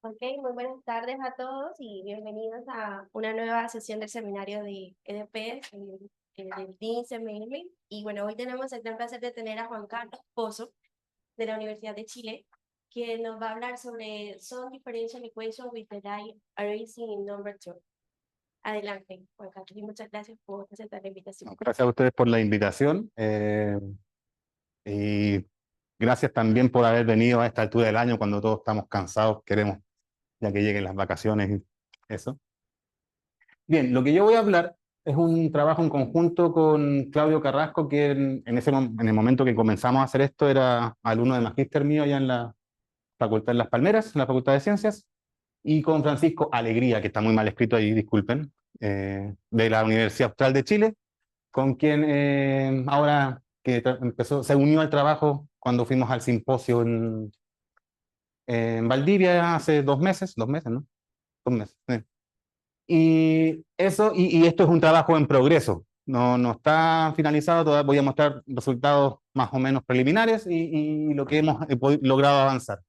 Ok, muy buenas tardes a todos y bienvenidos a una nueva sesión del seminario de EDP, del DINSE Mainly. Y bueno, hoy tenemos el gran placer de tener a Juan Carlos Pozo de la Universidad de Chile, que nos va a hablar sobre Some Differential Equation with the Lie Arising in Number 2. Adelante, Juan Carlos, y muchas gracias por aceptar la invitación. Gracias a ustedes por la invitación y gracias también por haber venido a esta altura del año cuando todos estamos cansados, queremos ya que lleguen las vacaciones y eso. Bien, lo que yo voy a hablar es un trabajo en conjunto con Claudio Carrasco, que en el momento que comenzamos a hacer esto era alumno de magíster mío allá en la Facultad de Las Palmeras, en la Facultad de Ciencias, y con Francisco Alegría, que está muy mal escrito ahí, disculpen, de la Universidad Austral de Chile, con quien ahora que se unió al trabajo cuando fuimos al simposio en Valdivia hace 2 meses, ¿no? 2 meses. Y eso, y esto es un trabajo en progreso, no está finalizado, todavía voy a mostrar resultados más o menos preliminares y lo que hemos logrado avanzar.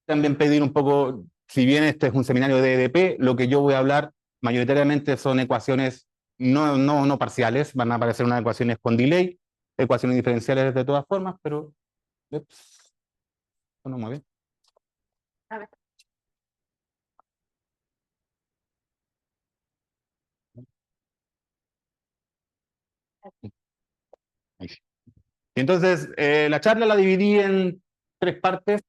También pedir un poco, si bien este es un seminario de EDP, lo que yo voy a hablar mayoritariamente son ecuaciones no parciales, van a aparecer unas ecuaciones con delay, ecuaciones diferenciales de todas formas, pero ups, no muy bien. A ver. Ahí sí. Entonces, la charla la dividí en 3 partes.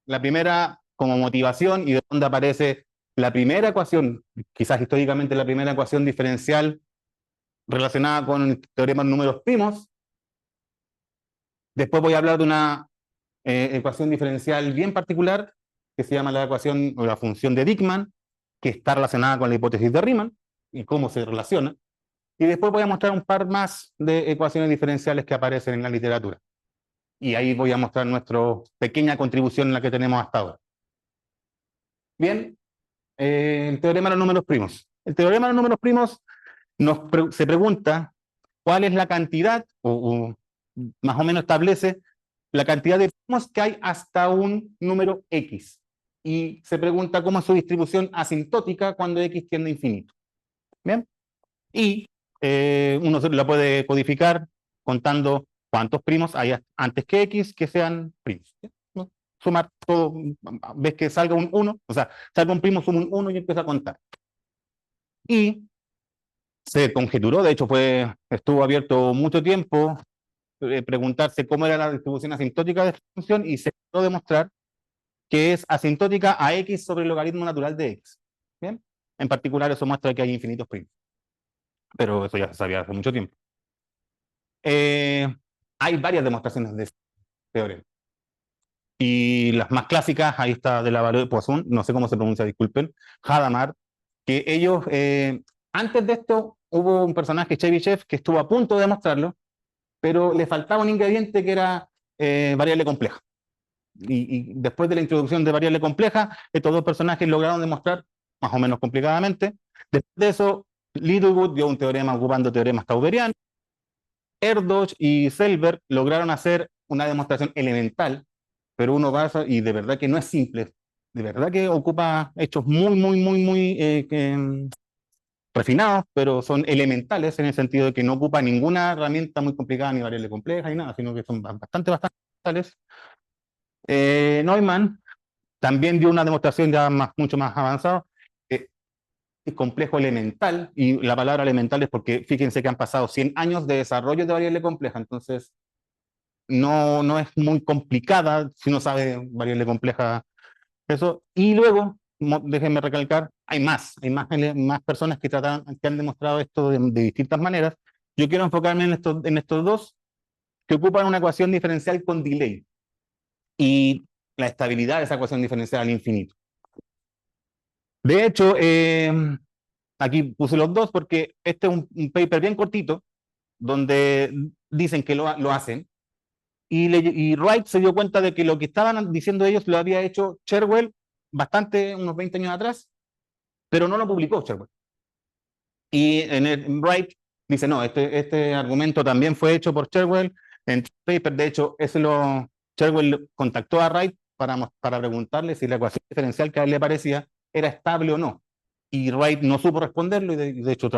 La primera como motivación y de dónde aparece la primera ecuación, quizás históricamente la primera ecuación diferencial relacionada con el teorema de números primos. Después voy a hablar de una ecuación diferencial bien particular que se llama la ecuación o la función de Dieckmann, que está relacionada con la hipótesis de Riemann y cómo se relaciona. Y después voy a mostrar un par más de ecuaciones diferenciales que aparecen en la literatura. Y ahí voy a mostrar nuestra pequeña contribución en la que tenemos hasta ahora. Bien, el teorema de los números primos. El teorema de los números primos se pregunta cuál es la cantidad, o más o menos establece la cantidad de primos que hay hasta un número x. Y se pregunta cómo es su distribución asintótica cuando x tiende a infinito. ¿Bien? Y uno la puede codificar contando cuántos primos hay antes que x que sean primos. ¿No? Sumar todo, ves que salga un 1, o sea, salga un primo, suma un 1 y empieza a contar. Y se conjeturó, de hecho estuvo abierto mucho tiempo, preguntarse cómo era la distribución asintótica de esta función y se pudo demostrar que es asintótica a x sobre el logaritmo natural de x. ¿Bien? En particular eso muestra que hay infinitos primos. Pero eso ya se sabía hace mucho tiempo. Hay varias demostraciones de este teorema. Y las más clásicas, ahí está de la de Poisson, no sé cómo se pronuncia, disculpen, Hadamard, que ellos, antes de esto, hubo un personaje, Chebyshev, que estuvo a punto de demostrarlo, pero le faltaba un ingrediente que era variable compleja. Y después de la introducción de variable compleja, estos dos personajes lograron demostrar, más o menos complicadamente. Después de eso, Littlewood dio un teorema ocupando teoremas tauberianos. Erdős y Selberg lograron hacer una demostración elemental, pero uno pasa y de verdad que no es simple, de verdad que ocupa hechos muy refinados, pero son elementales en el sentido de que no ocupa ninguna herramienta muy complicada ni variable compleja ni nada, sino que son bastante elementales. Neumann también dio una demostración ya mucho más avanzada, es complejo elemental, y la palabra elemental es porque fíjense que han pasado 100 años de desarrollo de variable compleja, entonces no es muy complicada si uno sabe variable compleja eso. Y luego, déjenme recalcar, hay más personas que han demostrado esto de distintas maneras. Yo quiero enfocarme en estos dos que ocupan una ecuación diferencial con delay y la estabilidad de esa ecuación diferencial al infinito. De hecho, aquí puse los dos porque este es un paper bien cortito donde dicen que lo hacen. Y Wright se dio cuenta de que lo que estaban diciendo ellos lo había hecho Cherwell unos 20 años atrás, pero no lo publicó Cherwell. Y Wright dice, no, este argumento también fue hecho por Cherwell en paper. De hecho, Cherwell contactó a Wright para preguntarle si la ecuación diferencial que a él le parecía era estable o no. Y Wright no supo responderlo y de hecho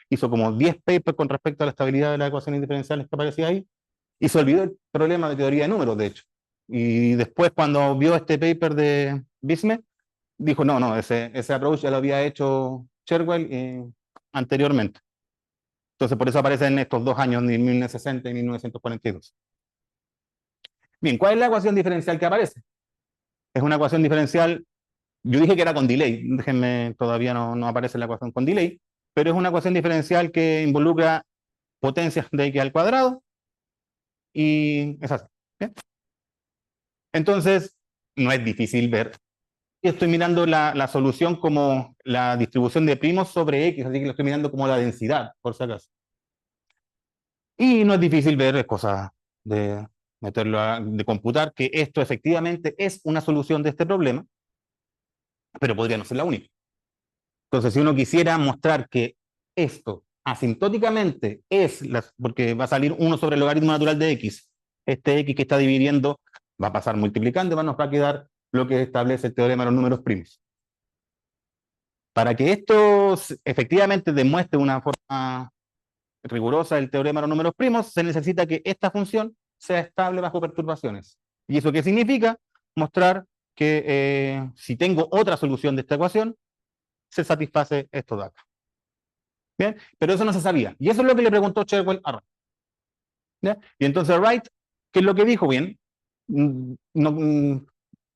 hizo como 10 papers con respecto a la estabilidad de las ecuaciones diferenciales que aparecía ahí y se olvidó el problema de teoría de números, de hecho. Y después cuando vio este paper de Bismuth, dijo, no, ese approach ya lo había hecho Cherwell anteriormente. Entonces por eso aparecen estos 2 años, en 1960 y 1942. Bien, ¿cuál es la ecuación diferencial que aparece? Es una ecuación diferencial, yo dije que era con delay, déjenme, todavía no aparece la ecuación con delay, pero es una ecuación diferencial que involucra potencias de x al cuadrado y es así. ¿Bien? Entonces, no es difícil ver. Estoy mirando la solución como la distribución de primos sobre x, así que lo estoy mirando como la densidad, por si acaso. Y no es difícil ver, es cosa de de computar, que esto efectivamente es una solución de este problema, pero podría no ser la única. Entonces, si uno quisiera mostrar que esto asintóticamente porque va a salir 1 sobre el logaritmo natural de x, este x que está dividiendo va a pasar multiplicando y nos va a quedar lo que establece el teorema de los números primos. Para que esto efectivamente demuestre una forma rigurosa el teorema de los números primos, se necesita que esta función sea estable bajo perturbaciones. ¿Y eso qué significa? Mostrar que si tengo otra solución de esta ecuación, se satisface esto de acá. ¿Bien? Pero eso no se sabía. Y eso es lo que le preguntó Cherwell a Wright. ¿Ya? Y entonces Wright, ¿qué es lo que dijo? Bien,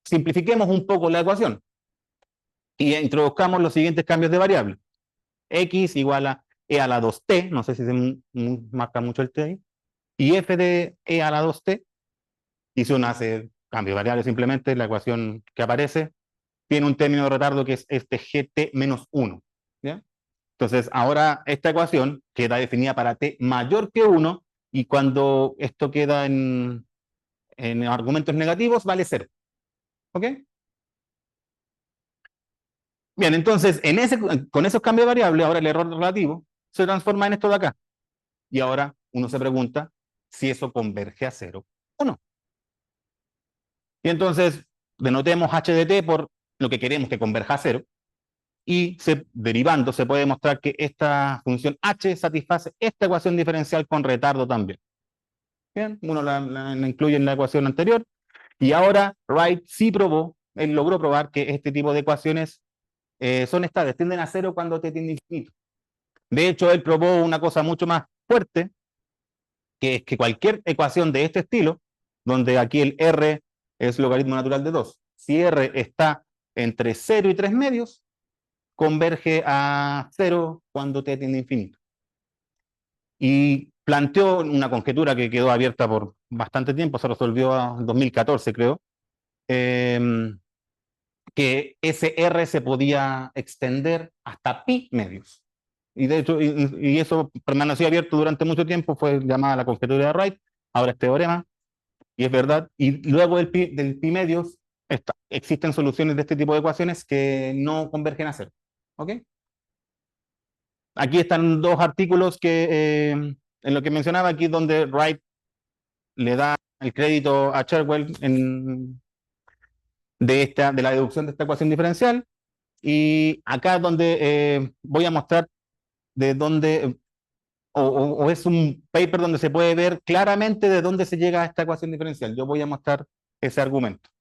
simplifiquemos un poco la ecuación y introduzcamos los siguientes cambios de variable. X igual a e a la 2t, no sé si se marca mucho el t ahí, y f de e a la 2t, y si uno hace cambio de variable simplemente, la ecuación que aparece tiene un término de retardo que es este gt menos 1. ¿Ya? Entonces, ahora esta ecuación queda definida para t mayor que 1, y cuando esto queda en argumentos negativos, vale 0. ¿Ok? Bien, entonces, con esos cambios de variable, ahora el error relativo se transforma en esto de acá. Y ahora uno se pregunta si eso converge a 0 o no. Y entonces, denotemos h de t por lo que queremos que converja a 0. Y derivando, se puede demostrar que esta función h satisface esta ecuación diferencial con retardo también. Bien, uno la incluye en la ecuación anterior. Y ahora Wright sí probó, él logró probar que este tipo de ecuaciones son estables, tienden a 0 cuando t tiende a infinito. De hecho, él probó una cosa mucho más fuerte, que es que cualquier ecuación de este estilo, donde aquí el r es logaritmo natural de 2, si r está entre 0 y 3 medios, converge a 0 cuando t tiende a infinito. Y planteó una conjetura que quedó abierta por bastante tiempo, se resolvió en 2014, creo, que ese R se podía extender hasta pi medios. Y de hecho, y eso permaneció abierto durante mucho tiempo, fue llamada la conjetura de Wright, ahora es teorema, y es verdad. Y luego del pi medios existen soluciones de este tipo de ecuaciones que no convergen a cero. ¿Ok? Aquí están 2 artículos en lo que mencionaba aquí, donde Wright le da el crédito a Cherwell de la deducción de esta ecuación diferencial. Y acá es donde voy a mostrar de dónde, o es un paper donde se puede ver claramente de dónde se llega a esta ecuación diferencial. Yo voy a mostrar ese argumento.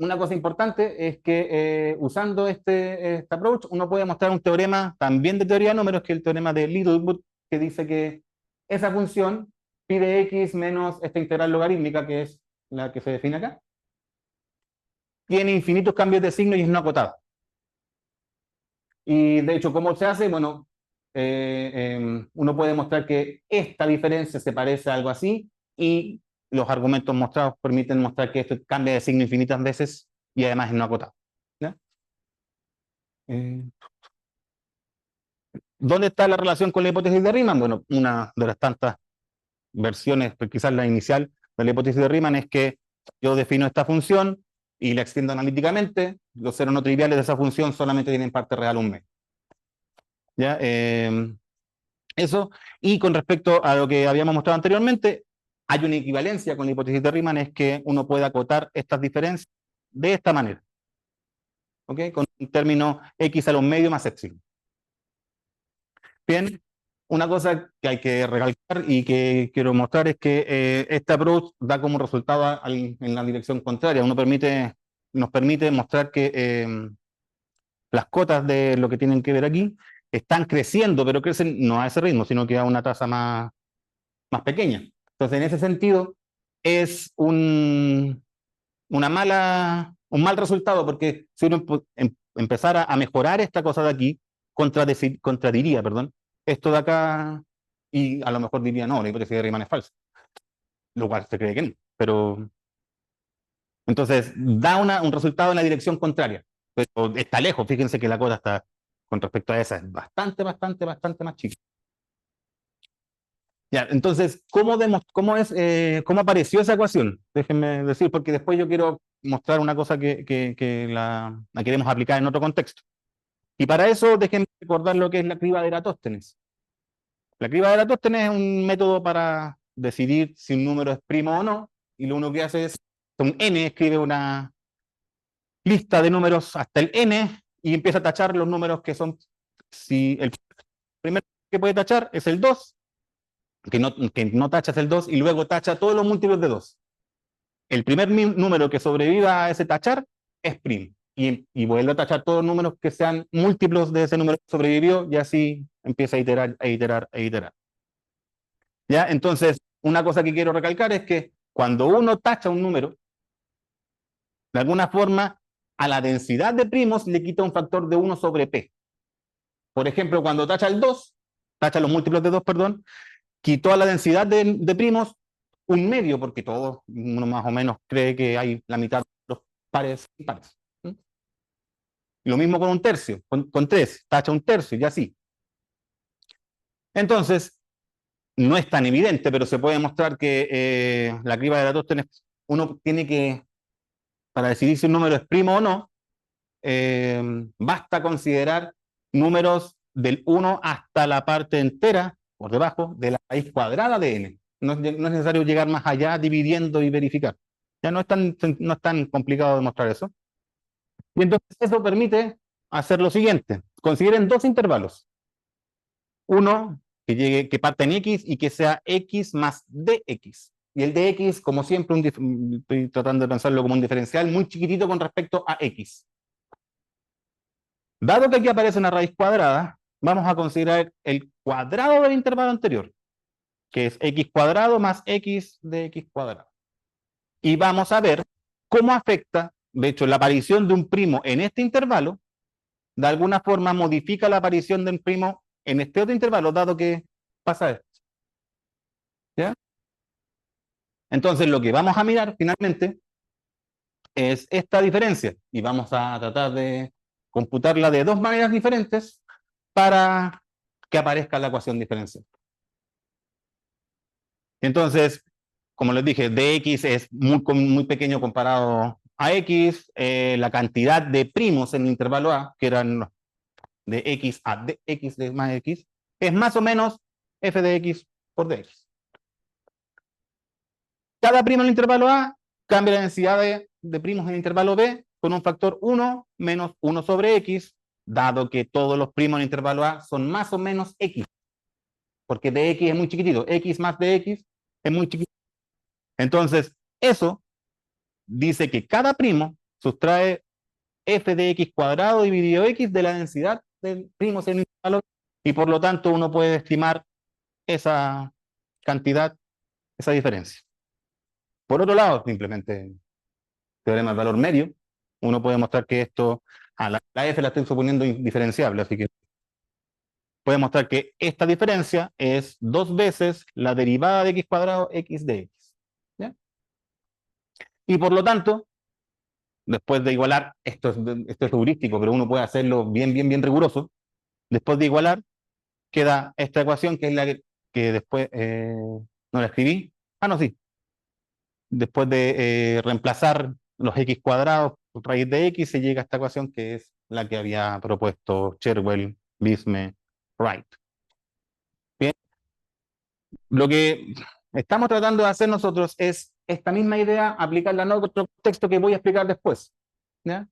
Una cosa importante es que usando este approach, uno puede mostrar un teorema también de teoría de números, que es el teorema de Littlewood, que dice que esa función pi de x menos esta integral logarítmica, que es la que se define acá, tiene infinitos cambios de signo y es no acotada. Y de hecho, ¿cómo se hace? Bueno, uno puede mostrar que esta diferencia se parece a algo así, y los argumentos mostrados permiten mostrar que esto cambia de signo infinitas veces y además es no acotado. ¿Ya? ¿Dónde está la relación con la hipótesis de Riemann? Bueno, una de las tantas versiones, pues quizás la inicial de la hipótesis de Riemann, es que yo defino esta función y la extiendo analíticamente. Los ceros no triviales de esa función solamente tienen parte real un medio. ¿Ya? Eso. Y con respecto a lo que habíamos mostrado anteriormente, hay una equivalencia con la hipótesis de Riemann, es que uno puede acotar estas diferencias de esta manera, ¿ok? Con un término x a los medios más epsilon. Bien, una cosa que hay que recalcar y que quiero mostrar es que este approach da como resultado en la dirección contraria. Nos permite mostrar que las cotas de lo que tienen que ver aquí están creciendo, pero crecen no a ese ritmo, sino que a una tasa más pequeña. Entonces, en ese sentido, es un mal resultado, porque si uno empezara a mejorar esta cosa de aquí, contradiría, perdón, esto de acá, y a lo mejor diría, no, la hipótesis de Riemann es falsa, lo cual se cree que no, pero entonces da un resultado en la dirección contraria, pero está lejos, fíjense que la cota está, con respecto a esa, es bastante más chica. Ya, entonces, ¿cómo apareció esa ecuación? Déjenme decir, porque después yo quiero mostrar una cosa que la queremos aplicar en otro contexto. Y para eso, déjenme recordar lo que es la criba de Eratóstenes. La criba de Eratóstenes es un método para decidir si un número es primo o no, y lo único que hace es, un n escribe una lista de números hasta el n, y empieza a tachar los números que son, si el primero que puede tachar es el 2, que no tachas el 2 y luego tacha todos los múltiplos de 2. El primer número que sobreviva a ese tachar es prim. Y vuelve a tachar todos los números que sean múltiplos de ese número que sobrevivió, y así empieza a iterar. ¿Ya? Entonces, una cosa que quiero recalcar es que cuando uno tacha un número, de alguna forma, a la densidad de primos le quita un factor de 1 sobre p. Por ejemplo, cuando tacha el 2, tacha los múltiplos de 2, perdón, quitó a la densidad de primos un medio, porque todo uno más o menos cree que hay la mitad de los pares impares. Lo mismo con un tercio, con 3, tacha un tercio y así. Entonces, no es tan evidente, pero se puede mostrar que la criba de Eratóstenes, uno tiene que, para decidir si un número es primo o no, basta considerar números del 1 hasta la parte entera, por debajo, de la raíz cuadrada de n. No es necesario llegar más allá dividiendo y verificar. Ya no es tan complicado demostrar eso. Y entonces eso permite hacer lo siguiente. Consideren dos intervalos. Uno que parte en x y que sea x más dx. Y el dx, como siempre, estoy tratando de pensarlo como un diferencial muy chiquitito con respecto a x. Dado que aquí aparece una raíz cuadrada, vamos a considerar el cuadrado del intervalo anterior, que es x cuadrado más x de x cuadrado. Y vamos a ver cómo afecta, de hecho, la aparición de un primo en este intervalo, de alguna forma modifica la aparición de un primo en este otro intervalo, dado que pasa esto. ¿Ya? Entonces, lo que vamos a mirar finalmente es esta diferencia, y vamos a tratar de computarla de dos maneras diferentes para que aparezca la ecuación diferencial. Entonces, como les dije, dx es muy pequeño comparado a x, la cantidad de primos en el intervalo a, que eran de x a dx de más x, es más o menos f de x por dx. Cada primo en el intervalo a cambia la densidad de primos en el intervalo b con un factor 1 menos 1 sobre x, dado que todos los primos en el intervalo a son más o menos x, porque dx es muy chiquitito, x más dx es muy chiquitito. Entonces, eso dice que cada primo sustrae f de x cuadrado dividido x de la densidad de primos en el intervalo, y por lo tanto uno puede estimar esa cantidad, esa diferencia. Por otro lado, simplemente teorema del valor medio, uno puede mostrar que esto, la f la estoy suponiendo indiferenciable, así que puede mostrar que esta diferencia es 2 veces la derivada de x cuadrado x de x. ¿Ya? Y por lo tanto, después de igualar, esto es heurístico, pero uno puede hacerlo bien riguroso. Después de igualar, queda esta ecuación que es la que después no la escribí. Ah, no, sí. Después de reemplazar los x cuadrados por raíz de x, se llega a esta ecuación que es la que había propuesto Cherwell, Bisme, Wright. Bien, lo que estamos tratando de hacer nosotros es esta misma idea, aplicarla en otro texto que voy a explicar después. ¿Ya?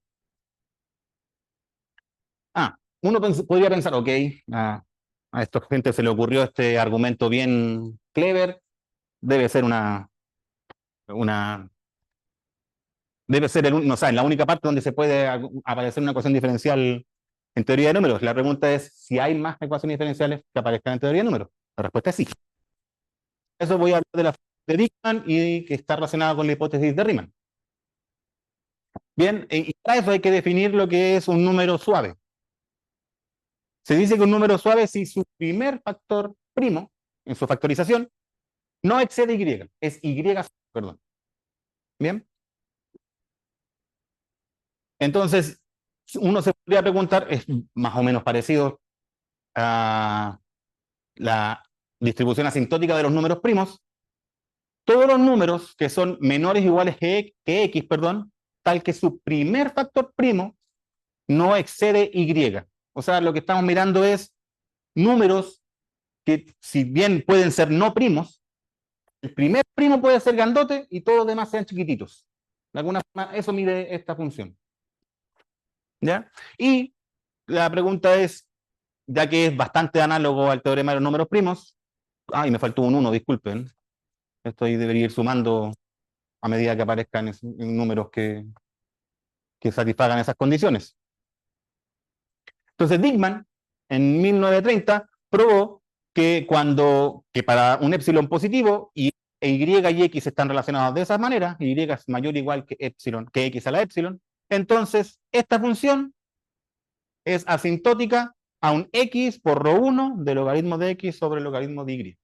Uno podría pensar, ok, a esta gente se le ocurrió este argumento bien clever, debe ser debe ser no, sé, la única parte donde se puede aparecer una ecuación diferencial en teoría de números. La pregunta es si hay más ecuaciones diferenciales que aparezcan en teoría de números. La respuesta es sí. Eso voy a hablar de la de Dieckmann y que está relacionada con la hipótesis de Riemann. Bien, y para eso hay que definir lo que es un número suave. Se dice que un número suave si su primer factor primo en su factorización no excede y, es y, perdón. Bien. Entonces, uno se podría preguntar, es más o menos parecido a la distribución asintótica de los números primos. Todos los números que son menores o iguales que x, perdón, tal que su primer factor primo no excede y. O sea, lo que estamos mirando es números que, si bien pueden ser no primos, el primer primo puede ser grandote y todos los demás sean chiquititos. De alguna forma, eso mide esta función. ¿Ya? Y la pregunta es, ya que es bastante análogo al teorema de los números primos, y me faltó un 1, disculpen. Esto ahí debería ir sumando a medida que aparezcan en números que satisfagan esas condiciones. Entonces, Dieckmann, en 1930, probó que para un epsilon positivo y y x están relacionados de esa manera, y es mayor o igual que x a la epsilon, entonces esta función es asintótica a un x por ρ1 del logaritmo de x sobre el logaritmo de y,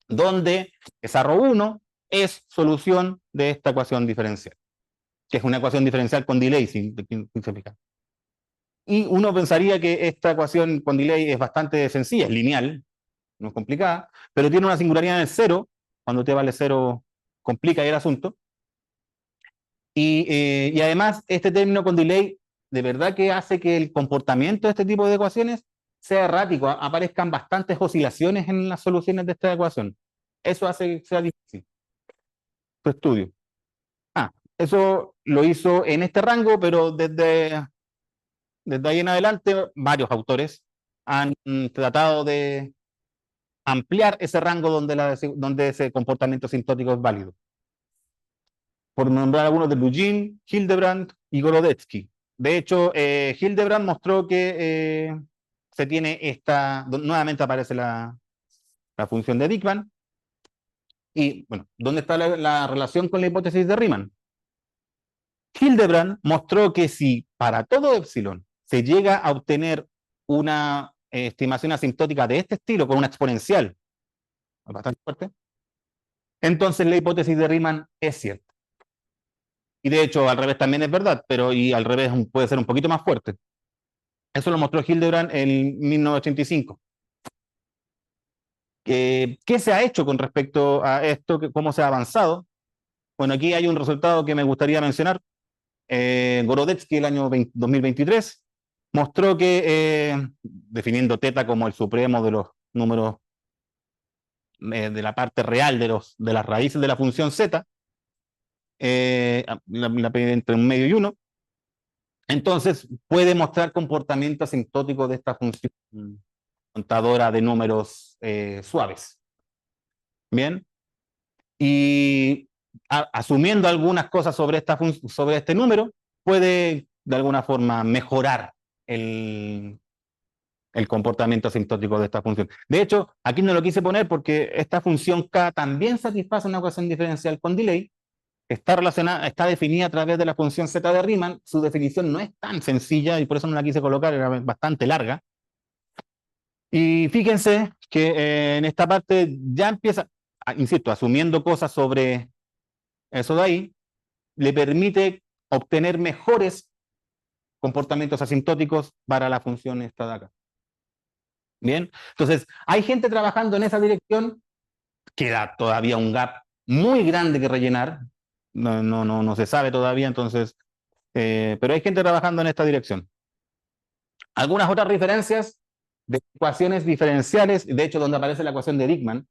donde esa ρ1 es solución de esta ecuación diferencial, que es una ecuación diferencial con delay simplificada. Y uno pensaría que esta ecuación con delay es bastante sencilla, es lineal, no es complicada, pero tiene una singularidad en el cero, cuando t vale cero complica el asunto. Y además, este término con delay de verdad que hace que el comportamiento de este tipo de ecuaciones sea errático, aparezcan bastantes oscilaciones en las soluciones de esta ecuación. Eso hace que sea difícil tu estudio. Eso lo hizo en este rango, pero desde ahí en adelante varios autores han tratado de ampliar ese rango donde ese comportamiento asintótico es válido. Por nombrar algunos de Lugin, Hildebrand y Gorodetzky. De hecho, Hildebrand mostró que se tiene nuevamente aparece la función de Dieckmann. Y, bueno, ¿dónde está la relación con la hipótesis de Riemann? Hildebrand mostró que si para todo epsilon se llega a obtener una estimación asintótica de este estilo con una exponencial bastante fuerte, entonces la hipótesis de Riemann es cierta. Y de hecho, al revés también es verdad, pero al revés puede ser un poquito más fuerte. Eso lo mostró Hildebrand en 1985. ¿Qué se ha hecho con respecto a esto? ¿Cómo se ha avanzado? Bueno, aquí hay un resultado que me gustaría mencionar. Gorodetzky, el año 2023, mostró que, definiendo θ como el supremo de los números de la parte real de las raíces de la función z, la entre un medio y 1, entonces puede mostrar comportamiento asintótico de esta función contadora de números suaves. Bien, y asumiendo algunas cosas sobre este número, puede de alguna forma mejorar el comportamiento asintótico de esta función. De hecho, aquí no lo quise poner porque esta función K también satisface una ecuación diferencial con delay, está definida a través de la función z de Riemann. Su definición no es tan sencilla y por eso no la quise colocar, era bastante larga. Y fíjense que en esta parte ya empieza, insisto, asumiendo cosas sobre eso de ahí, le permite obtener mejores comportamientos asintóticos para la función esta de acá. Bien, entonces hay gente trabajando en esa dirección, queda todavía un gap muy grande que rellenar, no se sabe todavía, entonces, pero hay gente trabajando en esta dirección. Algunas otras referencias de ecuaciones diferenciales, de hecho donde aparece la ecuación de Dieckmann,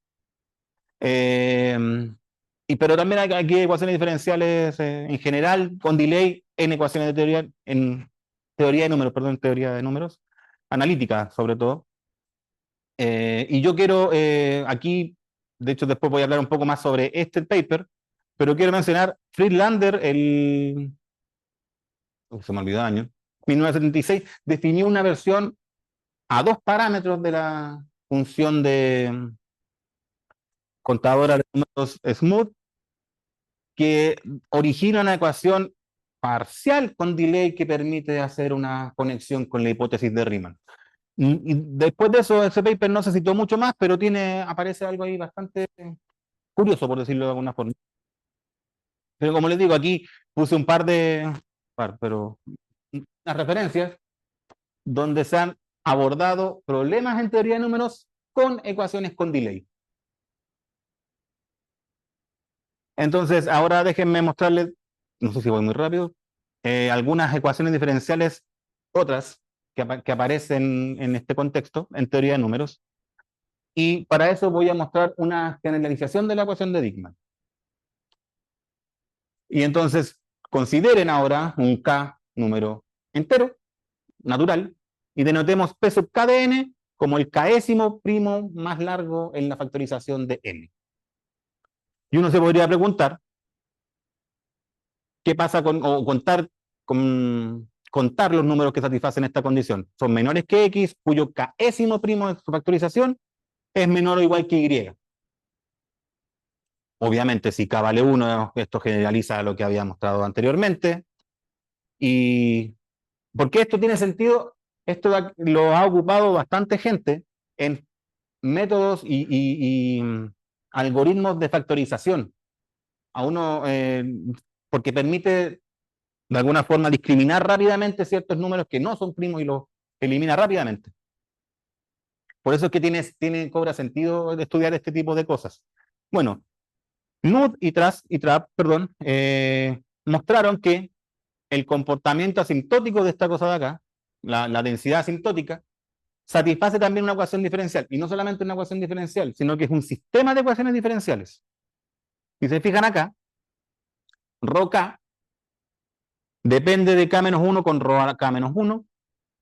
Pero también hay aquí ecuaciones diferenciales en general con delay en ecuaciones de teoría, en teoría de números, perdón, teoría de números, analítica sobre todo. Y yo quiero aquí, de hecho después voy a hablar un poco más sobre este paper, pero quiero mencionar Friedlander, se me olvidó el año, 1976, definió una versión a dos parámetros de la función de contadora de números smooth que origina una ecuación parcial con delay que permite hacer una conexión con la hipótesis de Riemann. Y después de eso, ese paper no se citó mucho más, pero aparece algo ahí bastante curioso, por decirlo de alguna forma. Pero como les digo, aquí puse pero unas referencias donde se han abordado problemas en teoría de números con ecuaciones con delay. Entonces, ahora déjenme mostrarles, no sé si voy muy rápido, algunas ecuaciones diferenciales, otras que aparecen en este contexto, en teoría de números. Y para eso voy a mostrar una generalización de la ecuación de Dieckmann. Y entonces, consideren ahora un K número entero, natural, y denotemos P sub K de n como el késimo primo más largo en la factorización de n. Y uno se podría preguntar, ¿qué pasa contar los números que satisfacen esta condición? Son menores que x, cuyo késimo primo de su factorización es menor o igual que y. Obviamente, si k vale 1, esto generaliza lo que había mostrado anteriormente. ¿Y por qué esto tiene sentido? Esto lo ha ocupado bastante gente en métodos y algoritmos de factorización. A uno, porque permite de alguna forma discriminar rápidamente ciertos números que no son primos y los elimina rápidamente. Por eso es que cobra sentido estudiar este tipo de cosas. Bueno, Knuth y Trapp, perdón, mostraron que el comportamiento asintótico de esta cosa de acá, la densidad asintótica, satisface también una ecuación diferencial. Y no solamente una ecuación diferencial, sino que es un sistema de ecuaciones diferenciales. Si se fijan acá, ρk depende de k-1 con ρk-1,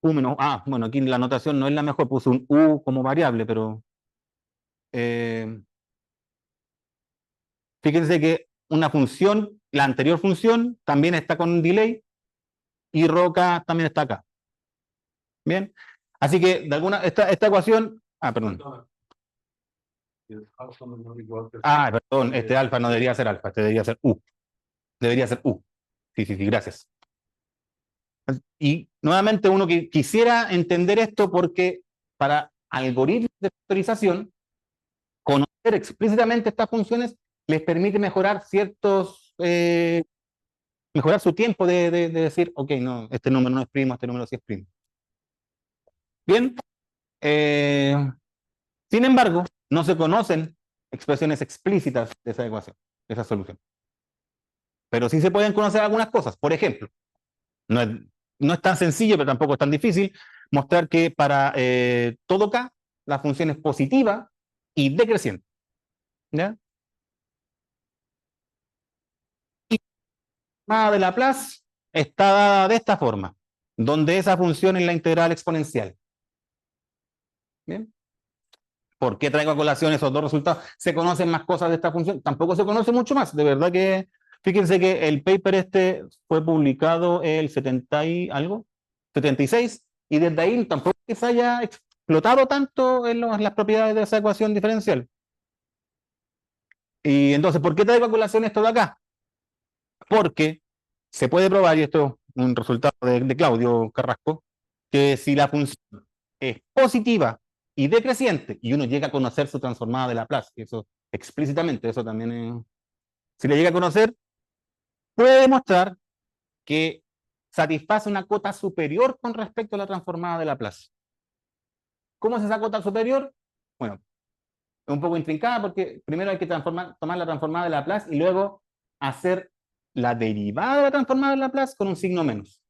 bueno, aquí la notación no es la mejor, puse un u como variable, pero fíjense que una función, la anterior función, también está con un delay y ρk también está acá. Bien, así que esta ecuación, perdón. Perdón, este alfa no debería ser alfa, este debería ser u. Debería ser u. Sí, gracias. Y nuevamente uno que quisiera entender esto porque para algoritmos de factorización, conocer explícitamente estas funciones les permite mejorar mejorar su tiempo de decir, ok, no, este número no es primo, este número sí es primo. Bien, sin embargo, no se conocen expresiones explícitas de esa ecuación, de esa solución. Pero sí se pueden conocer algunas cosas. Por ejemplo, no es tan sencillo, pero tampoco es tan difícil, mostrar que para todo K, la función es positiva y decreciente. ¿Ya? Y la de Laplace está dada de esta forma, donde esa función es la integral exponencial. ¿Bien? ¿Por qué traigo a colación esos dos resultados? Se conocen más cosas de esta función, tampoco se conoce mucho más, de verdad que, fíjense que el paper este fue publicado el 70 y algo, 76, y desde ahí tampoco que se haya explotado tanto en las propiedades de esa ecuación diferencial. Y entonces, ¿por qué traigo a colación esto de acá? Porque se puede probar, y esto es un resultado de Claudio Carrasco, que si la función es positiva y decreciente, y uno llega a conocer su transformada de Laplace, eso explícitamente, eso también si le llega a conocer, puede demostrar que satisface una cota superior con respecto a la transformada de Laplace. ¿Cómo es esa cota superior? Bueno, es un poco intrincada porque primero hay que tomar la transformada de Laplace y luego hacer la derivada de la transformada de Laplace con un signo menos.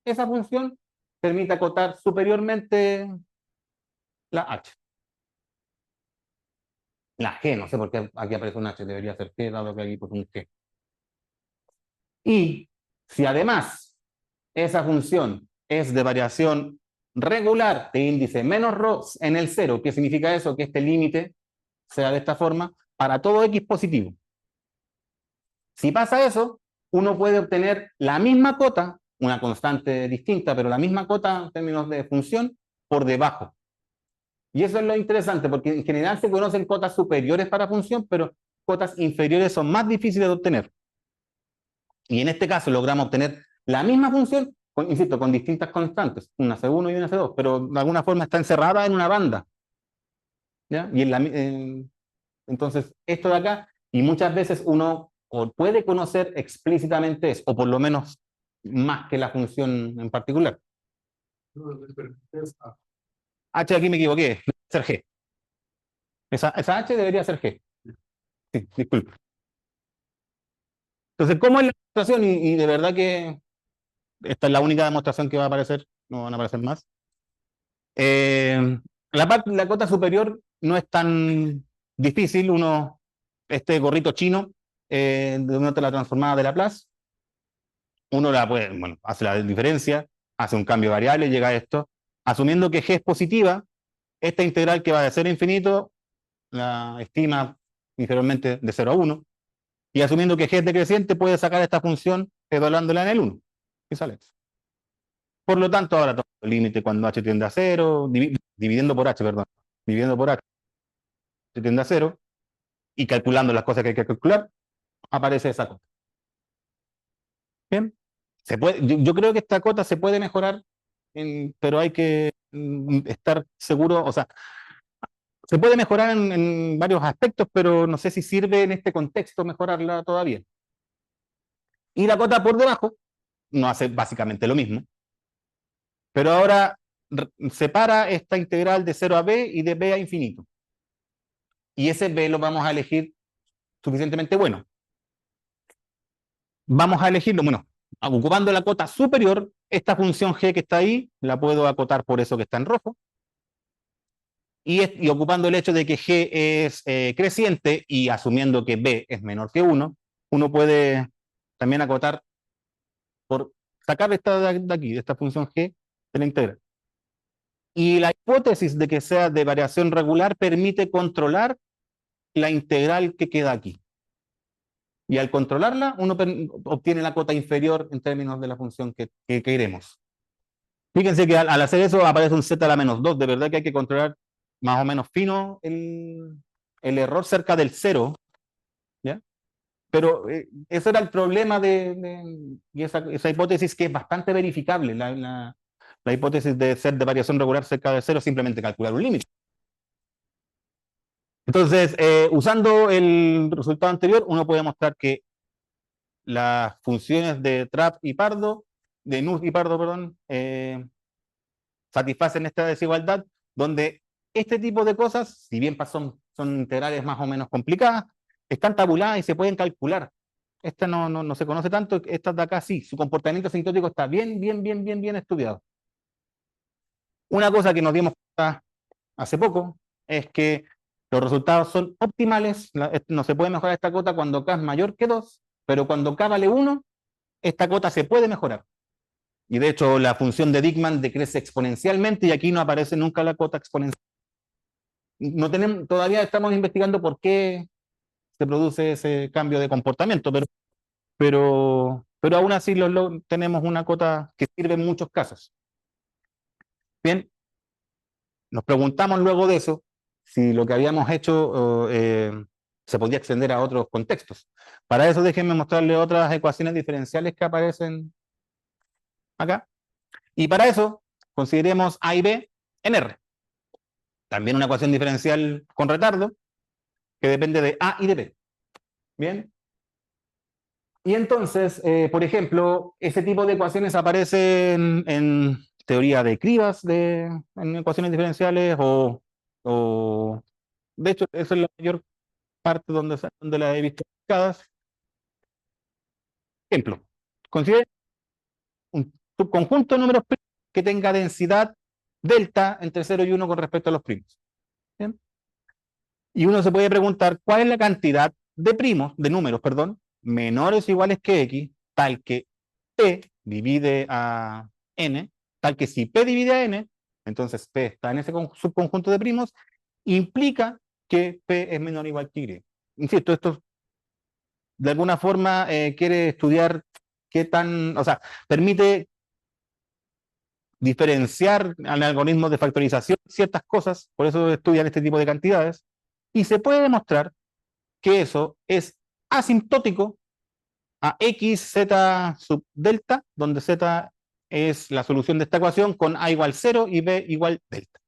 Esa función permite acotar superiormente la h. La G, no sé por qué aquí aparece un H, debería ser G, dado que aquí pues un G. Y si además esa función es de variación regular de índice menos ρ en el cero, ¿qué significa eso? Que este límite sea de esta forma para todo x positivo. Si pasa eso, uno puede obtener la misma cota, una constante distinta, pero la misma cota en términos de función, por debajo. Y eso es lo interesante, porque en general se conocen cotas superiores para función, pero cotas inferiores son más difíciles de obtener. Y en este caso logramos obtener la misma función, insisto, con distintas constantes, una C1 y una C2, pero de alguna forma está encerrada en una banda. ¿Ya? Y entonces, esto de acá, y muchas veces uno o puede conocer explícitamente eso, o por lo menos más que la función en particular. H aquí me equivoqué, debe ser G. Esa H debería ser G. Sí, disculpe. Entonces, ¿cómo es la demostración? Y de verdad que esta es la única demostración que va a aparecer, no van a aparecer más. La cota superior no es tan difícil. Este gorrito chino, de una la transformada de Laplace, uno bueno, hace la diferencia, hace un cambio variable, llega a esto. Asumiendo que G es positiva, esta integral que va de 0 a infinito, la estima inferiormente de 0 a 1, y asumiendo que G es decreciente, puede sacar esta función evaluándola en el 1, y sale eso. Por lo tanto, ahora tomo el límite cuando h tiende a 0, dividiendo por h, perdón, dividiendo por h tiende a 0, y calculando las cosas que hay que calcular, aparece esa cota. Bien, yo creo que esta cota se puede mejorar, pero hay que estar seguro, o sea, se puede mejorar en varios aspectos, pero no sé si sirve en este contexto mejorarla todavía. Y la cota por debajo no hace básicamente lo mismo, pero ahora separa esta integral de 0 a b y de b a infinito. Y ese b lo vamos a elegir suficientemente bueno. Vamos a elegirlo, bueno, ocupando la cota superior, esta función g que está ahí, la puedo acotar por eso que está en rojo, y ocupando el hecho de que g es creciente y asumiendo que b es menor que 1, uno puede también acotar por sacar esta de aquí, de esta función g, de la integral. Y la hipótesis de que sea de variación regular permite controlar la integral que queda aquí. Y al controlarla, uno obtiene la cota inferior en términos de la función que queremos. Fíjense que al hacer eso aparece un z a la menos 2. De verdad que hay que controlar más o menos fino el error cerca del 0. ¿Ya? Pero ese era el problema y esa hipótesis que es bastante verificable. La hipótesis de ser de variación regular cerca del 0 es simplemente calcular un límite. Entonces, usando el resultado anterior, uno puede mostrar que las funciones de Trapp y Pardo, de Nuss y Pardo, perdón, satisfacen esta desigualdad, donde este tipo de cosas, si bien son integrales más o menos complicadas, están tabuladas y se pueden calcular. Esta no se conoce tanto, esta de acá sí, su comportamiento asintótico está bien estudiado. Una cosa que nos dimos cuenta hace poco es que los resultados son optimales, no se puede mejorar esta cota cuando k es mayor que 2, pero cuando k vale 1, esta cota se puede mejorar. Y de hecho la función de Dickmann decrece exponencialmente y aquí no aparece nunca la cota exponencial. Todavía estamos investigando por qué se produce ese cambio de comportamiento, pero aún así tenemos una cota que sirve en muchos casos. Bien, nos preguntamos luego de eso si lo que habíamos hecho se podía extender a otros contextos. Para eso déjenme mostrarles otras ecuaciones diferenciales que aparecen acá. Y para eso consideremos A y B en R. También una ecuación diferencial con retardo que depende de A y de B. Bien. Y entonces, por ejemplo, ese tipo de ecuaciones aparecen en teoría de Krivas en ecuaciones diferenciales o de hecho, esa es la mayor parte donde la he visto aplicadas. Ejemplo, considere un subconjunto de números primos que tenga densidad delta entre 0 y 1 con respecto a los primos. ¿Bien? Y uno se puede preguntar cuál es la cantidad de primos, de números, perdón, menores o iguales que x, tal que P divide a n, tal que si P divide a n, entonces P está en ese subconjunto de primos, implica que P es menor o igual que Y. Insisto, esto de alguna forma quiere estudiar qué tan, o sea, permite diferenciar en algoritmos de factorización ciertas cosas, por eso estudian este tipo de cantidades, y se puede demostrar que eso es asintótico a x, z sub delta, donde z es la solución de esta ecuación con a igual 0 y b igual delta.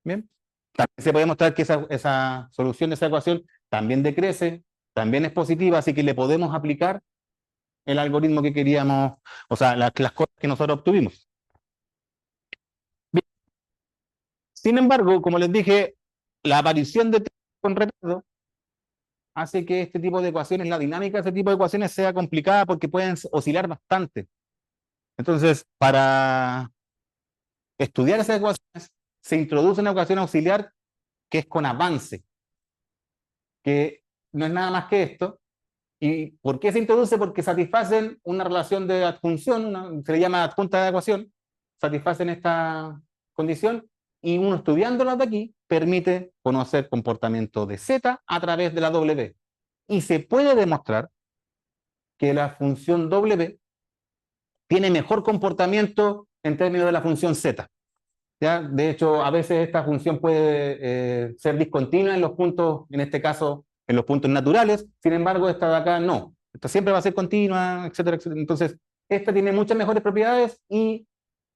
Bien, también se puede mostrar que esa solución de esa ecuación también decrece, también es positiva, así que le podemos aplicar el algoritmo que queríamos, o sea, las cosas que nosotros obtuvimos. Bien. Sin embargo, como les dije, la aparición de t con retardo hace que este tipo de ecuaciones, la dinámica de este tipo de ecuaciones sea complicada porque pueden oscilar bastante. Entonces, para estudiar esas ecuaciones, se introduce una ecuación auxiliar que es con avance, que no es nada más que esto. ¿Y por qué se introduce? Porque satisfacen una relación de adjunción, se le llama adjunta de ecuación, satisfacen esta condición, y uno estudiándolas de aquí permite conocer comportamiento de z a través de la W. Y se puede demostrar que la función W tiene mejor comportamiento en términos de la función z. ¿Ya? De hecho, a veces esta función puede ser discontinua en los puntos, en este caso, en los puntos naturales, sin embargo, esta de acá no. Esta siempre va a ser continua, etcétera, etcétera. Entonces, esta tiene muchas mejores propiedades y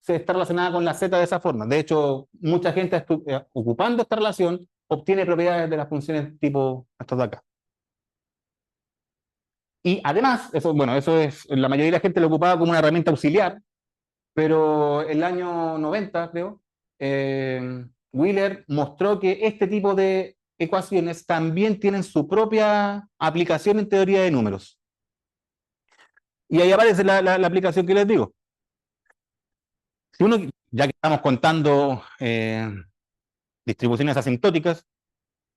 se está relacionada con la z de esa forma. De hecho, mucha gente ocupando esta relación obtiene propiedades de las funciones tipo estas de acá. Y además, eso, bueno, eso es, la mayoría de la gente lo ocupaba como una herramienta auxiliar, pero el año 90, creo, Wheeler mostró que este tipo de ecuaciones también tienen su propia aplicación en teoría de números. Y ahí aparece la aplicación que les digo. Si uno, ya que estamos contando distribuciones asintóticas,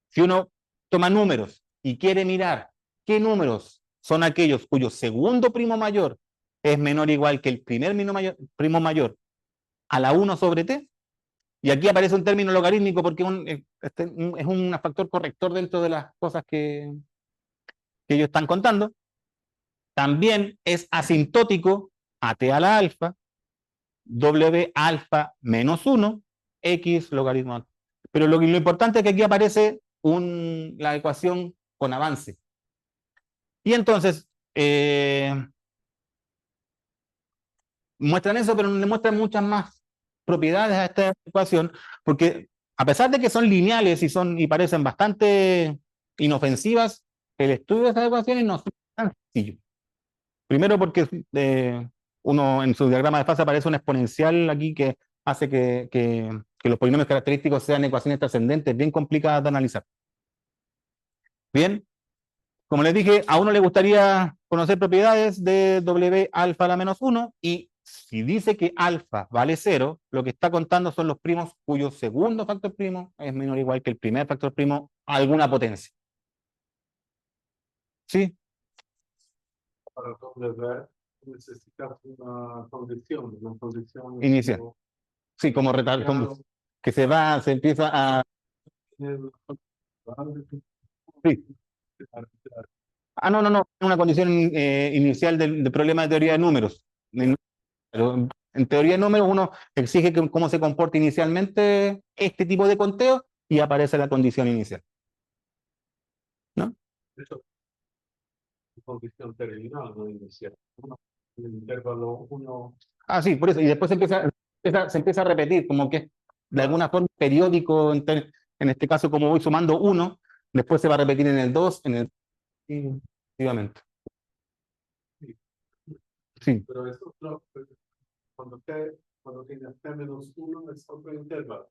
si uno toma números y quiere mirar qué números son aquellos cuyo segundo primo mayor es menor o igual que el primer primo mayor a la 1 sobre t, y aquí aparece un término logarítmico porque es un factor corrector dentro de las cosas que ellos están contando. También es asintótico a t a la alfa, w alfa menos 1, x logaritmo alfa. Pero lo importante es que aquí aparece la ecuación con avance. Y entonces, muestran eso, pero no le muestran muchas más propiedades a esta ecuación, porque a pesar de que son lineales y parecen bastante inofensivas, el estudio de estas ecuaciones no es tan sencillo. Primero porque uno en su diagrama de fase aparece un exponencial aquí que hace que los polinomios característicos sean ecuaciones trascendentes, bien complicadas de analizar. Bien, como les dije, a uno le gustaría conocer propiedades de W alfa a la menos 1, y si dice que alfa vale 0, lo que está contando son los primos cuyo segundo factor primo es menor o igual que el primer factor primo a alguna potencia. ¿Sí? Para W necesitas una condición Inicial. Sí, como retardo, que se empieza a... Sí. No, una condición inicial del problema de teoría de números. Pero en teoría de números uno exige cómo se comporta inicialmente este tipo de conteo y aparece la condición inicial. ¿No? Eso es condición terminal, no inicial. En el intervalo 1. Sí, por eso. Y después se empieza a repetir, como que de alguna forma periódico, en este caso como voy sumando 1, después se va a repetir en el 2, en el... y efectivamente. Sí. Sí. Pero eso cuando tienes t menos 1 es otro intervalo.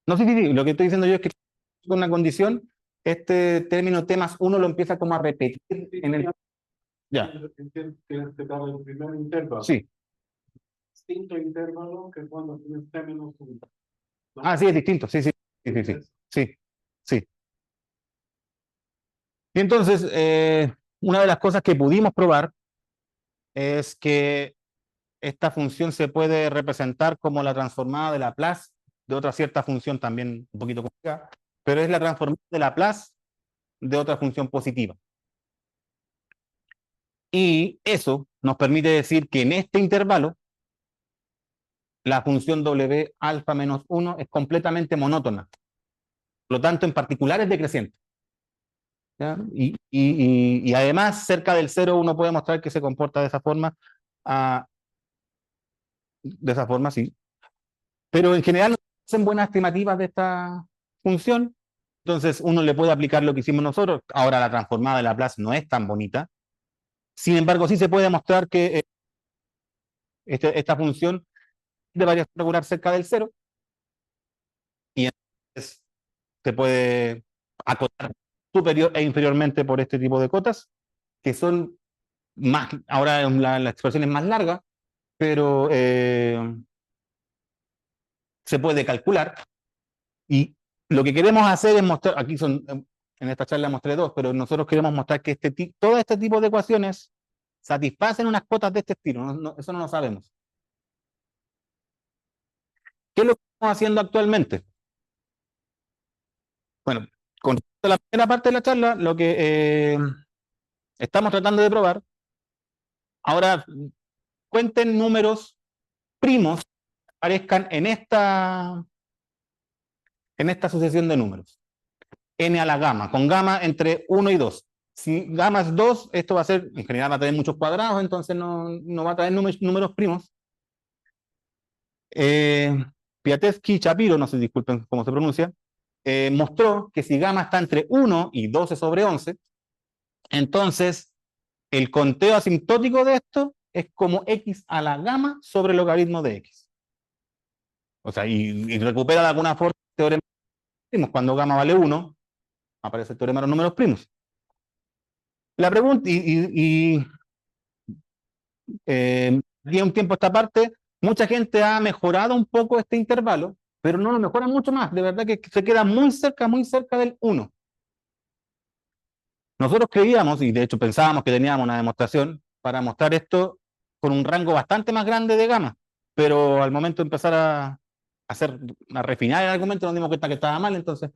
No sé si lo que estoy diciendo yo es que con una condición, este término t más 1 lo empieza como a repetir en el... Ya. Tienes que dar el primer intervalo. Sí. Distinto intervalo que cuando tienes t menos 1. Sí, es distinto. Sí. Sí. Y entonces, una de las cosas que pudimos probar es que esta función se puede representar como la transformada de Laplace de otra cierta función también un poquito complicada, pero es la transformada de Laplace de otra función positiva. Y eso nos permite decir que en este intervalo la función W alfa menos 1 es completamente monótona. Por lo tanto, en particular es decreciente. ¿Ya? Y además, cerca del cero uno puede mostrar que se comporta de esa forma, sí. Pero en general no hacen buenas estimativas de esta función, entonces uno le puede aplicar lo que hicimos nosotros. Ahora la transformada de Laplace no es tan bonita, sin embargo sí se puede mostrar que esta función de variación regular cerca del cero, y entonces se puede acotar superior e inferiormente por este tipo de cotas, que son más, ahora la expresión es más larga, pero se puede calcular. Y lo que queremos hacer es mostrar, aquí son, en esta charla mostré dos, pero nosotros queremos mostrar que todo este tipo de ecuaciones satisfacen unas cuotas de este estilo, eso no lo sabemos. ¿Qué es lo que estamos haciendo actualmente? Bueno, con la primera parte de la charla, lo que estamos tratando de probar, ahora cuenten números primos que aparezcan en esta sucesión de números. N a la gama, con gama entre 1 y 2. Si gama es 2, esto va a ser, en general va a tener muchos cuadrados, entonces no va a traer números primos. Piatevsky Shapiro, no sé, disculpen cómo se pronuncia, mostró que si gamma está entre 1 y 12 sobre 11, entonces el conteo asintótico de esto es como x a la gamma sobre el logaritmo de x. O sea, y recupera de alguna forma el teorema de los primos. Cuando gamma vale 1, aparece el teorema de los números primos. La pregunta, de un tiempo a esta parte, mucha gente ha mejorado un poco este intervalo, pero no lo mejora mucho más. De verdad que se queda muy cerca del 1. Nosotros creíamos, y de hecho pensábamos que teníamos una demostración para mostrar esto con un rango bastante más grande de gamma, pero al momento de empezar a refinar el argumento nos dimos cuenta que estaba mal, entonces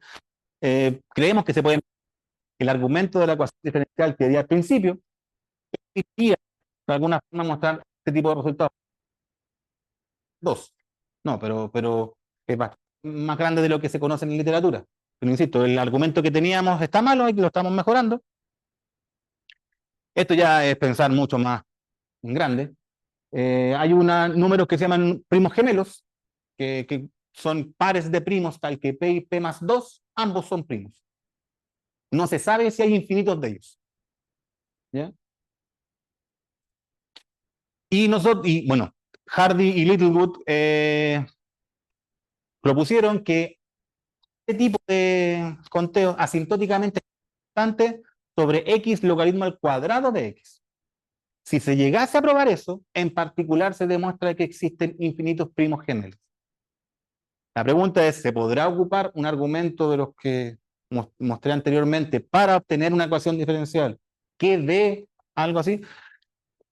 creemos que se puede, el argumento de la ecuación diferencial que di al principio, y de alguna forma mostrar este tipo de resultados. Dos. No, pero es bastante más grande de lo que se conoce en literatura. Pero insisto, el argumento que teníamos está malo y lo estamos mejorando. Esto ya es pensar mucho más en grande. Hay números que se llaman primos gemelos, que son pares de primos, tal que P y P más 2, ambos son primos. No se sabe si hay infinitos de ellos. ¿Ya? Y bueno, Hardy y Littlewood propusieron que este tipo de conteo asintóticamente constante sobre x logaritmo al cuadrado de x. Si se llegase a probar eso, en particular se demuestra que existen infinitos primos gemelos. La pregunta es, ¿se podrá ocupar un argumento de los que mostré anteriormente para obtener una ecuación diferencial que dé algo así?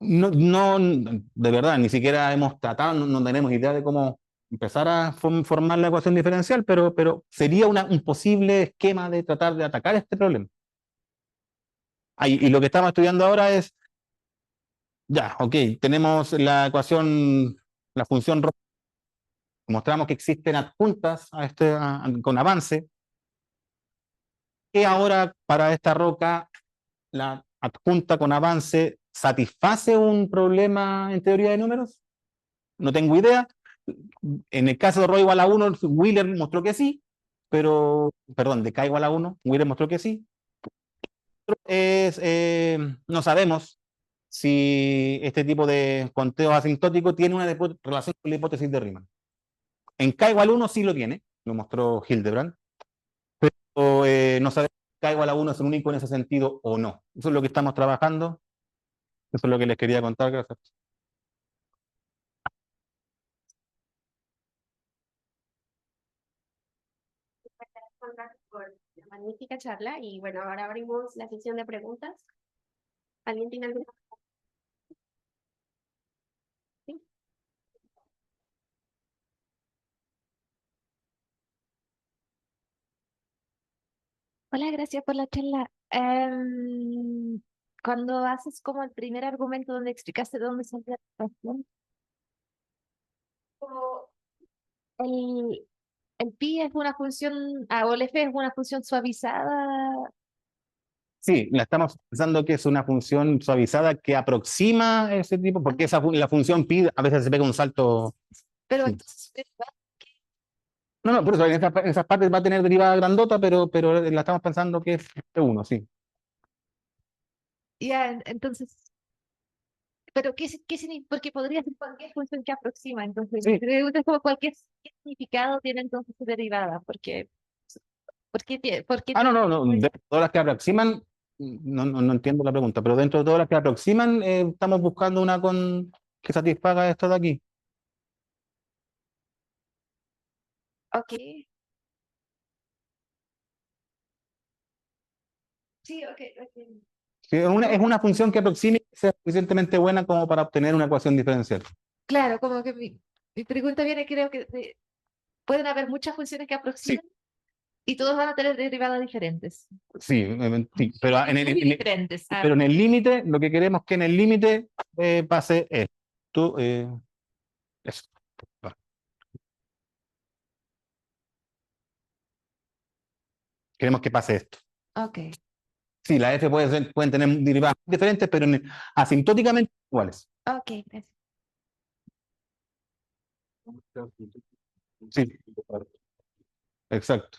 No, de verdad, ni siquiera hemos tratado, no tenemos idea de cómo empezar a formar la ecuación diferencial, pero sería un posible esquema de tratar de atacar este problema. Y lo que estamos estudiando ahora es, ya, ok, tenemos la ecuación, la función ρ, mostramos que existen adjuntas con avance, que ahora para esta roca la adjunta con avance satisface un problema en teoría de números. No tengo idea. En el caso de ρ igual a 1, Wheeler mostró que sí, perdón, de k igual a 1, Wheeler mostró que sí. No sabemos si este tipo de conteo asintótico tiene una relación con la hipótesis de Riemann. En k igual a 1 sí lo tiene, lo mostró Hildebrand, pero no sabemos si k igual a 1 es el único en ese sentido o no. Eso es lo que estamos trabajando, eso es lo que les quería contar. Gracias. Juan Carlos, por la magnífica charla. Y bueno, ahora abrimos la sesión de preguntas. ¿Alguien tiene alguna? ¿Sí? Hola, gracias por la charla. Cuando haces como el primer argumento donde explicaste de dónde salió la ecuación, Como, el, el pi es una función, o el f es una función suavizada, Sí, la estamos pensando que es una función suavizada que aproxima ese tipo, porque la función pi a veces se pega un salto. pero Sí. entonces, No, no, por eso en esas partes va a tener derivada grandota, pero la estamos pensando que es P1, sí. ya, entonces, pero ¿qué significa? Porque podría ser cualquier función que aproxima, entonces, mi Sí. pregunta es como cualquier ¿qué significado tiene entonces su derivada? Porque Ah, no, no, no. De todas las que aproximan, no entiendo la pregunta, pero dentro de todas las que aproximan, estamos buscando una que satisfaga esto de aquí. ok. Sí, ok, ok. Sí, es una función que aproxime y sea suficientemente buena como para obtener una ecuación diferencial. Claro, como que mi pregunta viene, creo que pueden haber muchas funciones que Sí, aproximan y todos van a tener derivadas diferentes. sí, sí, pero Muy diferentes. pero en el límite, lo que queremos es que en el límite pase esto. Eso. Va. Queremos que pase esto. Ok, Sí, la F pueden tener derivadas diferentes, pero asintóticamente iguales. ok, gracias. Sí, exacto.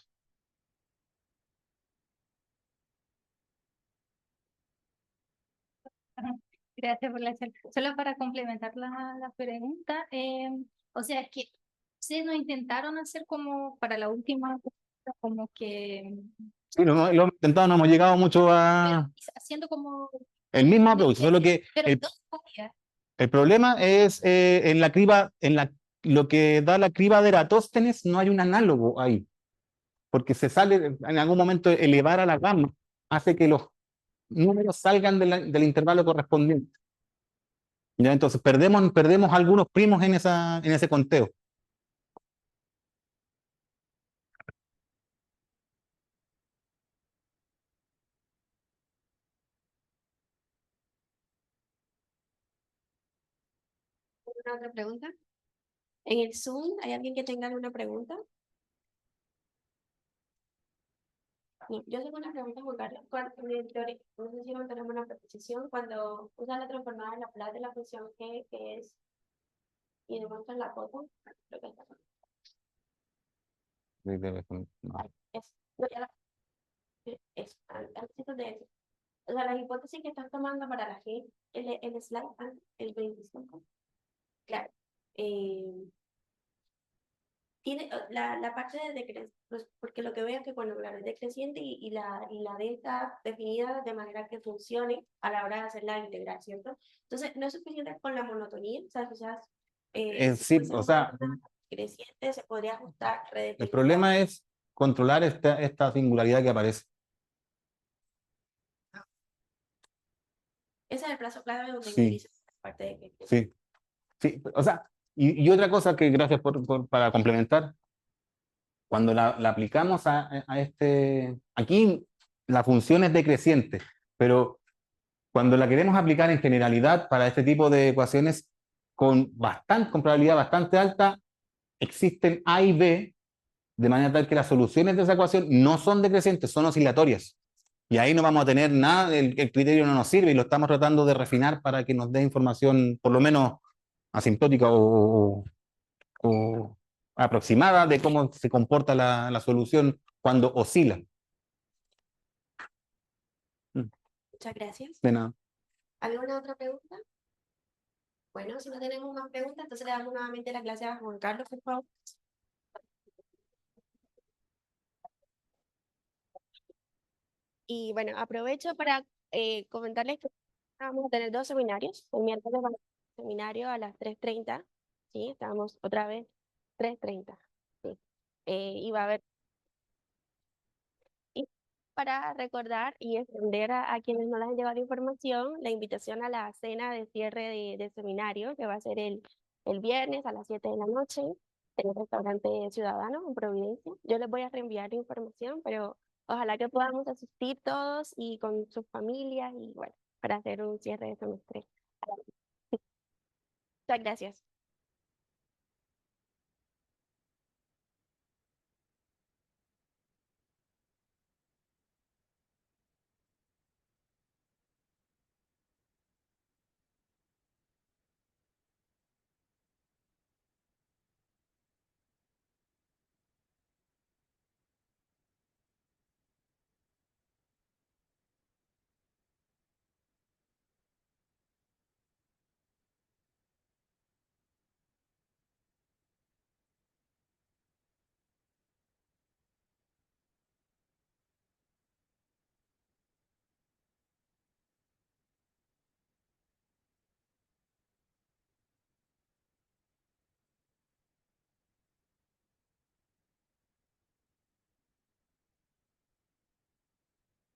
Ajá. Gracias por la charla. Solo para complementar la pregunta, o sea, es que ustedes no intentaron hacer como para la última, como que Sí, lo hemos intentado, no hemos llegado mucho a haciendo como el mismo approach, solo que pero el, dos áreas. el problema es en la criba, lo que da la criba de Eratóstenes, no hay un análogo ahí, porque se sale en algún momento elevar a la gama, hace que los números salgan del intervalo correspondiente. ¿Ya? Entonces perdemos algunos primos en ese conteo. ¿alguna otra pregunta? En el Zoom, ¿hay alguien que tenga alguna pregunta? No, yo tengo una pregunta, Juan Carlos. En teoría, no sé si mantenemos una proposición, cuando usas la transformada de la plata de la función G, que es, y demuestras la foto, creo que está. No. No, ya antes de eso. O sea, las hipótesis que estás tomando para la G, el slide, el 25, claro. Tiene la parte de decreciente, pues, porque lo que veo es que cuando claro, es decreciente y la D está definida de manera que funcione a la hora de hacer la integral, ¿cierto? Entonces, no es suficiente con la monotonía, o sea, quizás si Sí, fuese o sea, creciente se podría ajustar, el redefinir. problema es controlar esta singularidad que aparece. Ese es el plazo clave donde Sí, utiliza la parte de que sí, sí. O sea, y otra cosa que gracias para complementar, cuando la aplicamos a aquí la función es decreciente, pero cuando la queremos aplicar en generalidad para este tipo de ecuaciones con probabilidad bastante alta, existen A y B, de manera tal que las soluciones de esa ecuación no son decrecientes, son oscilatorias. Y ahí no vamos a tener nada, el criterio no nos sirve y lo estamos tratando de refinar para que nos dé información por lo menos asintótica o aproximada de cómo se comporta la solución cuando oscila. Muchas gracias. De nada. ¿Alguna otra pregunta? Bueno, si no tenemos más preguntas, entonces le damos nuevamente la clase a Juan Carlos, por favor. Y bueno, aprovecho para comentarles que vamos a tener dos seminarios. El miércoles vamos a tener un seminario a las 3:30. Sí, estamos otra vez 3:30. Sí. Y va a haber para recordar y extender a quienes no les han llegado la información la invitación a la cena de cierre de seminario, que va a ser el viernes a las 7 de la noche en el restaurante Ciudadano en Providencia. Yo les voy a reenviar la información, pero ojalá que podamos asistir todos y con sus familias y bueno, para hacer un cierre de semestre. Muchas gracias.